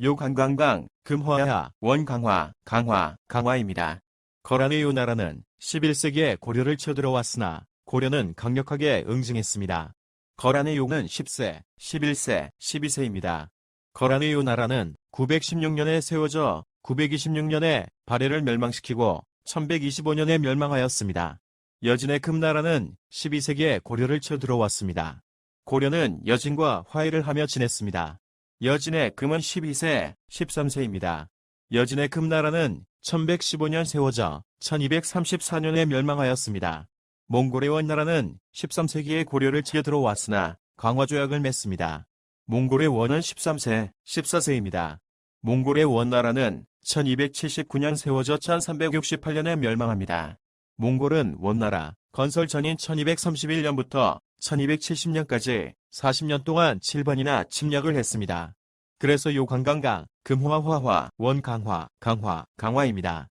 요관광강, 금화야, 원강화, 강화, 강화입니다. 거란의 요 나라는 11세기에 고려를 쳐들어왔으나 고려는 강력하게 응징했습니다. 거란의 요는 10세, 11세, 12세입니다. 거란의 요 나라는 916년에 세워져 926년에 발해를 멸망시키고 1125년에 멸망하였습니다. 여진의 금나라는 12세기에 고려를 쳐들어왔습니다. 고려는 여진과 화해를 하며 지냈습니다. 여진의 금은 12세, 13세입니다. 여진의 금나라는 1115년 세워져 1234년에 멸망하였습니다. 몽골의 원나라는 13세기에 고려를 쳐들어왔으나 강화조약을 맺습니다. 몽골의 원은 13세, 14세입니다. 몽골의 원나라는 1279년 세워져 1368년에 멸망합니다. 몽골은 원나라 건설 전인 1231년부터 1270년까지 40년 동안 7번이나 침략을 했습니다. 그래서 요관광강, 금화화화, 원강화, 강화, 강화입니다.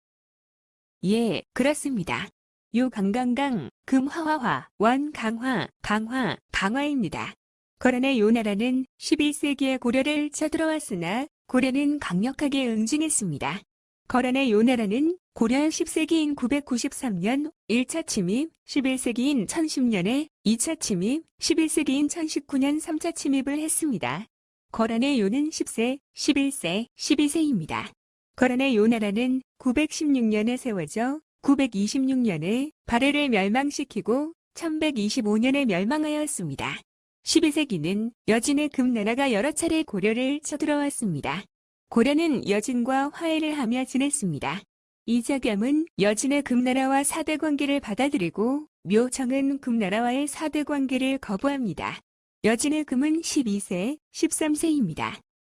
예, 그렇습니다. 요관광강, 금화화화, 원강화, 강화, 강화입니다. 거란의 요 나라는 11세기에 고려를 쳐들어왔으나 고려는 강력하게 응징했습니다. 거란의 요 나라는 고려 10세기인 993년 1차 침입, 11세기인 1010년에 2차 침입, 11세기인 1019년 3차 침입을 했습니다. 거란의 요는 10세, 11세, 12세입니다. 거란의 요 나라는 916년에 세워져 926년에 발해를 멸망시키고 1125년에 멸망하였습니다. 12세기는 여진의 금나라가 여러 차례 고려를 쳐들어왔습니다. 고려는 여진과 화해를 하며 지냈습니다. 이자겸은 여진의 금나라와 사대 관계를 받아들이고 묘청은 금나라와의 사대 관계를 거부합니다. 여진의 금은 12세, 13세입니다.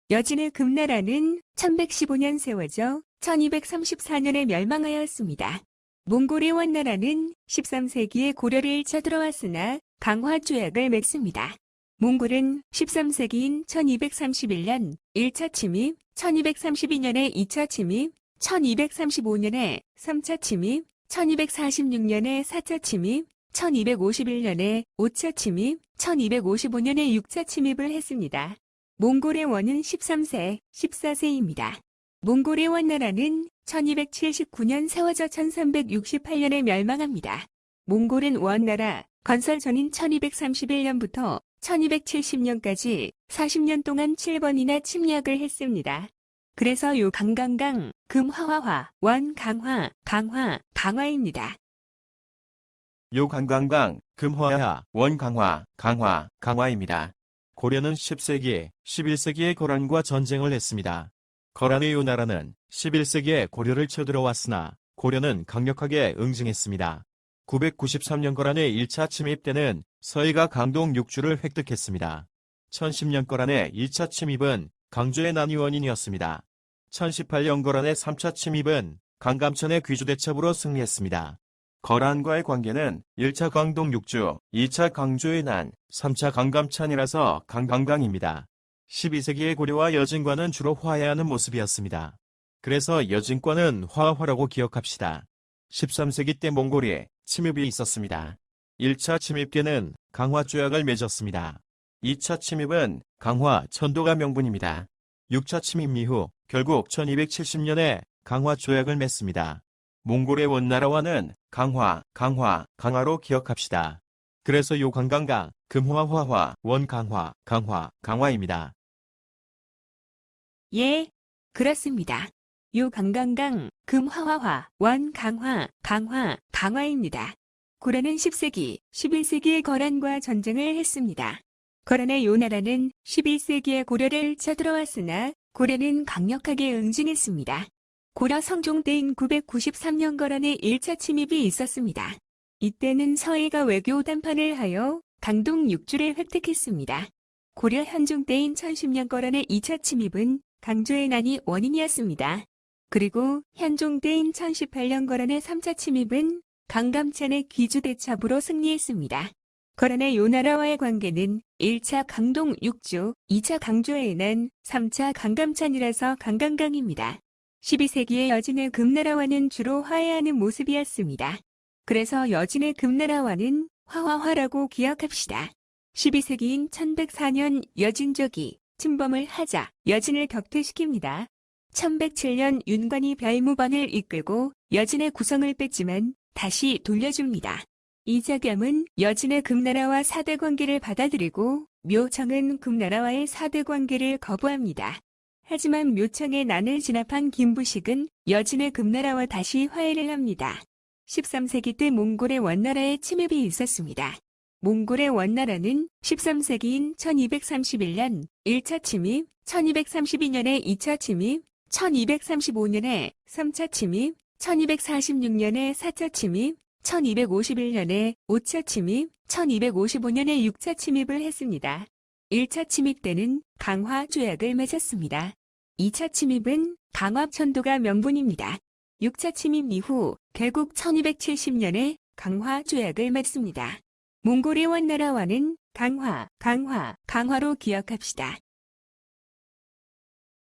여진의 금나라는 1115년 세워져 1234년에 멸망하였습니다. 몽골의 원나라는 13세기에 고려를 쳐들어왔으나 강화조약을 맺습니다. 몽골은 13세기인 1231년 1차 침입, 1232년에 2차 침입, 1235년에 3차 침입, 1246년에 4차 침입, 1251년에 5차 침입, 1255년에 6차 침입을 했습니다. 몽골의 원은 13세, 14세입니다. 몽골의 원나라는 1279년 세워져 1368년에 멸망합니다. 몽골은 원나라 건설 전인 1231년부터 1270년까지 40년 동안 7번이나 침략을 했습니다. 그래서 요 강강강, 금화화화, 원강화, 강화, 강화입니다. 요관광강, 금화야, 원강화, 강화, 강화입니다. 고려는 10세기, 11세기에 거란과 전쟁을 했습니다. 거란의 요 나라는 11세기에 고려를 쳐들어왔으나 고려는 강력하게 응징했습니다. 993년 거란의 1차 침입 때는 서해가 강동 6주를 획득했습니다. 1010년 거란의 2차 침입은 강조의 난위원인이었습니다. 1018년 거란의 3차 침입은 강감천의 귀주대첩으로 승리했습니다. 거란과의 관계는 1차 강동 6주, 2차 강조의 난, 3차 강감찬이라서 강강강입니다. 12세기의 고려와 여진과는 주로 화해하는 모습이었습니다. 그래서 여진과는 화화라고 기억합시다. 13세기 때 몽골이 침입이 있었습니다. 1차 침입 때는 강화조약을 맺었습니다. 2차 침입은 강화 천도가 명분입니다. 6차 침입 이후 결국 1270년에 강화조약을 맺습니다. 몽골의 원나라와는 강화, 강화로 기억합시다. 그래서 요관광강, 금화화화, 원강화, 강화, 강화입니다. 예, 그렇습니다. 요 강강강, 금화화화, 원강화, 강화, 강화입니다. 고려는 10세기, 11세기에 거란과 전쟁을 했습니다. 거란의 요 나라는 11세기에 고려를 쳐들어왔으나 고려는 강력하게 응징했습니다. 고려 성종 때인 993년 거란의 1차 침입이 있었습니다. 이때는 서해가 외교 담판을 하여 강동 6주를 획득했습니다. 고려 현종 때인 1010년 거란의 2차 침입은 강조의 난이 원인이었습니다. 그리고 현종 때인 1018년 거란의 3차 침입은 강감찬의 귀주대첩으로 승리했습니다. 거란의 요 나라와의 관계는 1차 강동 6주, 2차 강조의 난, 3차 강감찬이라서 강강강입니다. 12세기의 여진의 금나라와는 주로 화해하는 모습이었습니다. 그래서 여진의 금나라와는 화화화라고 기억합시다. 12세기인 1104년 여진족이 침범을 하자 여진을 격퇴시킵니다. 1107년 윤관이 별무반을 이끌고 여진의 구성을 뺐지만 다시 돌려줍니다. 이자겸은 여진의 금나라와 사대 관계를 받아들이고 묘청은 금나라와의 사대 관계를 거부합니다. 하지만 묘청의 난을 진압한 김부식은 여진의 금나라와 다시 화해를 합니다. 13세기 때 몽골의 원나라에 침입이 있었습니다. 몽골의 원나라는 13세기인 1231년 1차 침입, 1232년에 2차 침입, 1235년에 3차 침입, 1246년에 4차 침입, 1251년에 5차 침입, 1255년에 6차 침입을 했습니다. 1차 침입 때는 강화 조약을 맺었습니다. 2차 침입은 강화천도가 명분입니다. 6차 침입 이후 결국 1270년에 강화 조약을 맺습니다. 몽골의 원나라와는 강화로 기억합시다.